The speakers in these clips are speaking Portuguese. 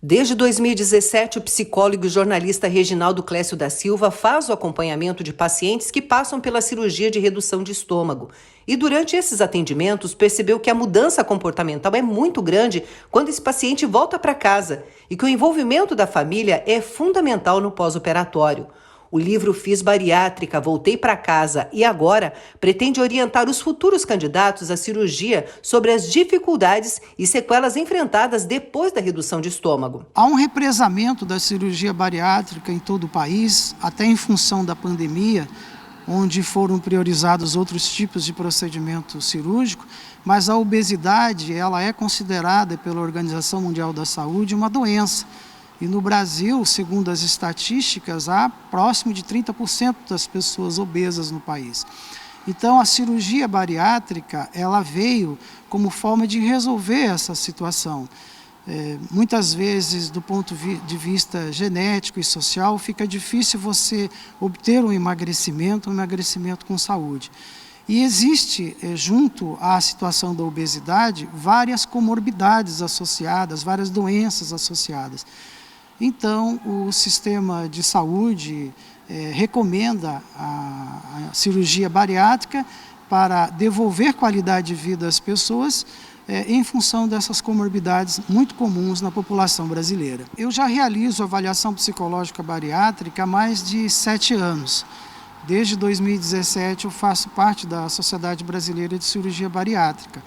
Desde 2017, o psicólogo e jornalista Reginaldo Clécio da Silva faz o acompanhamento de pacientes que passam pela cirurgia de redução de estômago. E durante esses atendimentos, percebeu que a mudança comportamental é muito grande quando esse paciente volta para casa e que o envolvimento da família é fundamental no pós-operatório. O livro Fiz Bariátrica, Voltei para Casa e Agora pretende orientar os futuros candidatos à cirurgia sobre as dificuldades e sequelas enfrentadas depois da redução de estômago. Há um represamento da cirurgia bariátrica em todo o país, até em função da pandemia, onde foram priorizados outros tipos de procedimento cirúrgico, mas a obesidade ela é considerada pela Organização Mundial da Saúde uma doença. E no Brasil, segundo as estatísticas, há próximo de 30% das pessoas obesas no país. Então, a cirurgia bariátrica, ela veio como forma de resolver essa situação. Muitas vezes, do ponto de vista genético e social, fica difícil você obter um emagrecimento com saúde. E existe, junto à situação da obesidade, várias comorbidades associadas, várias doenças associadas. Então, o sistema de saúde recomenda a cirurgia bariátrica para devolver qualidade de vida às pessoas em função dessas comorbidades muito comuns na população brasileira. Eu já realizo avaliação psicológica bariátrica há mais de 7 anos. Desde 2017 eu faço parte da Sociedade Brasileira de Cirurgia Bariátrica.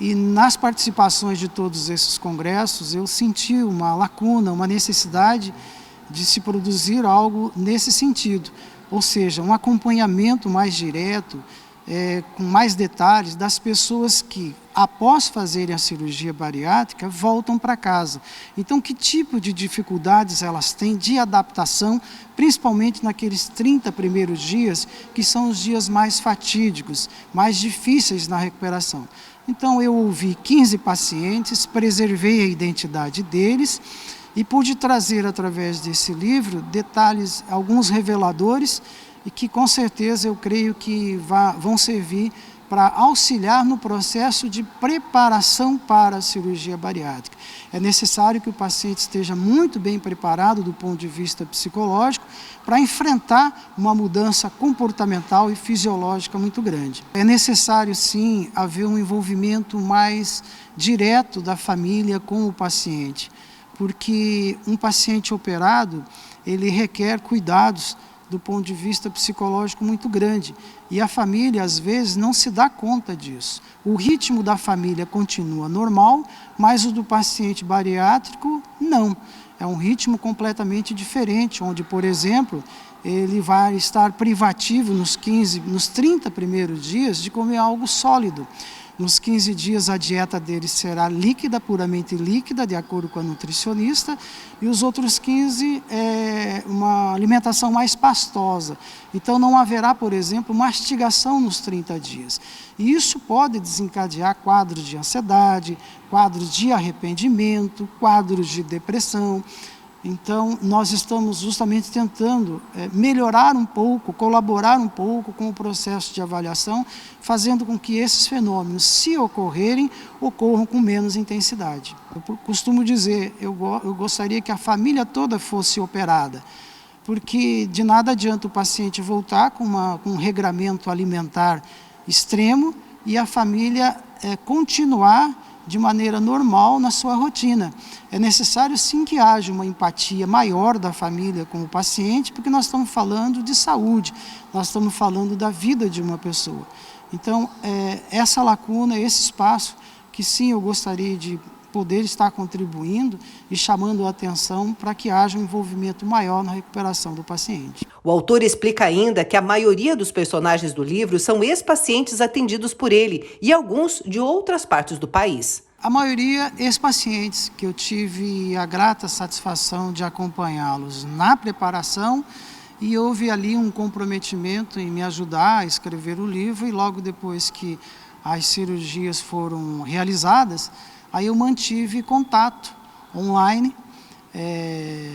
E nas participações de todos esses congressos, eu senti uma lacuna, uma necessidade de se produzir algo nesse sentido. Ou seja, um acompanhamento mais direto, com mais detalhes das pessoas que, após fazerem a cirurgia bariátrica, voltam para casa. Então, que tipo de dificuldades elas têm de adaptação, principalmente naqueles 30 primeiros dias, que são os dias mais fatídicos, mais difíceis na recuperação. Então, eu ouvi 15 pacientes, preservei a identidade deles e pude trazer, através desse livro, detalhes, alguns reveladores, e que, com certeza, eu creio que vão servir para auxiliar no processo de preparação para a cirurgia bariátrica. É necessário que o paciente esteja muito bem preparado do ponto de vista psicológico para enfrentar uma mudança comportamental e fisiológica muito grande. É necessário, sim, haver um envolvimento mais direto da família com o paciente, porque um paciente operado, ele requer cuidados do ponto de vista psicológico muito grande. E a família, às vezes, não se dá conta disso. O ritmo da família continua normal, mas o do paciente bariátrico, não. É um ritmo completamente diferente, onde, por exemplo, ele vai estar privativo nos 30 primeiros dias de comer algo sólido. Nos 15 dias a dieta dele será líquida, puramente líquida, de acordo com a nutricionista, e os outros 15 uma alimentação mais pastosa. Então não haverá, por exemplo, mastigação nos 30 dias. E isso pode desencadear quadros de ansiedade, quadros de arrependimento, quadros de depressão. Então, nós estamos justamente tentando melhorar um pouco, colaborar um pouco com o processo de avaliação, fazendo com que esses fenômenos, se ocorrerem, ocorram com menos intensidade. Eu costumo dizer, eu gostaria que a família toda fosse operada, porque de nada adianta o paciente voltar com um regramento alimentar extremo e a família continuar de maneira normal na sua rotina. É necessário sim que haja uma empatia maior da família com o paciente, porque nós estamos falando de saúde, nós estamos falando da vida de uma pessoa. Então, essa lacuna, esse espaço, que sim eu gostaria de poder estar contribuindo e chamando a atenção para que haja um envolvimento maior na recuperação do paciente. O autor explica ainda que a maioria dos personagens do livro são ex-pacientes atendidos por ele e alguns de outras partes do país. A maioria ex-pacientes que eu tive a grata satisfação de acompanhá-los na preparação, e houve ali um comprometimento em me ajudar a escrever o livro, e logo depois que as cirurgias foram realizadas, aí eu mantive contato online,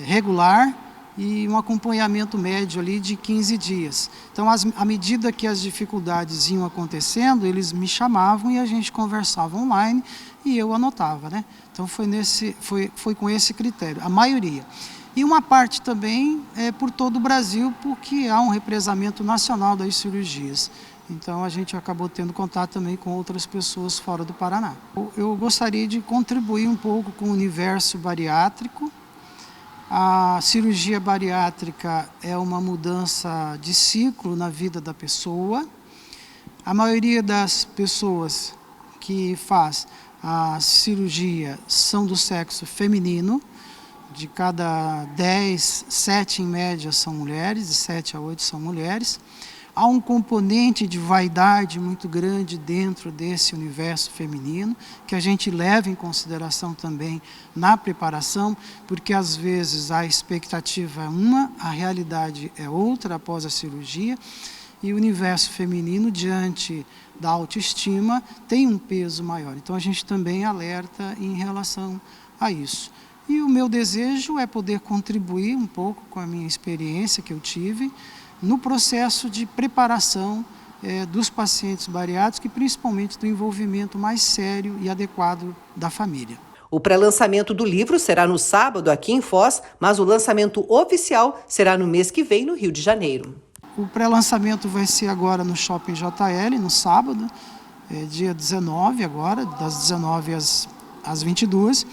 regular, e um acompanhamento médio ali de 15 dias. Então, à medida que as dificuldades iam acontecendo, eles me chamavam e a gente conversava online e eu anotava, né? Então, foi com esse critério, a maioria. E uma parte também por todo o Brasil, porque há um represamento nacional das cirurgias. Então, a gente acabou tendo contato também com outras pessoas fora do Paraná. Eu gostaria de contribuir um pouco com o universo bariátrico. A cirurgia bariátrica é uma mudança de ciclo na vida da pessoa. A maioria das pessoas que faz a cirurgia são do sexo feminino. De cada 10, 7 em média são mulheres, de 7 a 8 são mulheres. Há um componente de vaidade muito grande dentro desse universo feminino, que a gente leva em consideração também na preparação, porque às vezes a expectativa é uma, a realidade é outra após a cirurgia, e o universo feminino, diante da autoestima, tem um peso maior. Então a gente também alerta em relação a isso. E o meu desejo é poder contribuir um pouco com a minha experiência que eu tive no processo de preparação dos pacientes bariátricos e principalmente do envolvimento mais sério e adequado da família. O pré-lançamento do livro será no sábado aqui em Foz, mas o lançamento oficial será no mês que vem no Rio de Janeiro. O pré-lançamento vai ser agora no Shopping JL, no sábado, dia 19 agora, das 19 às 22.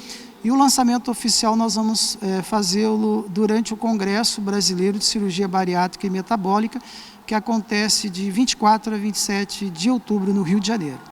E o lançamento oficial nós vamos fazê-lo durante o Congresso Brasileiro de Cirurgia Bariátrica e Metabólica, que acontece de 24 a 27 de outubro no Rio de Janeiro.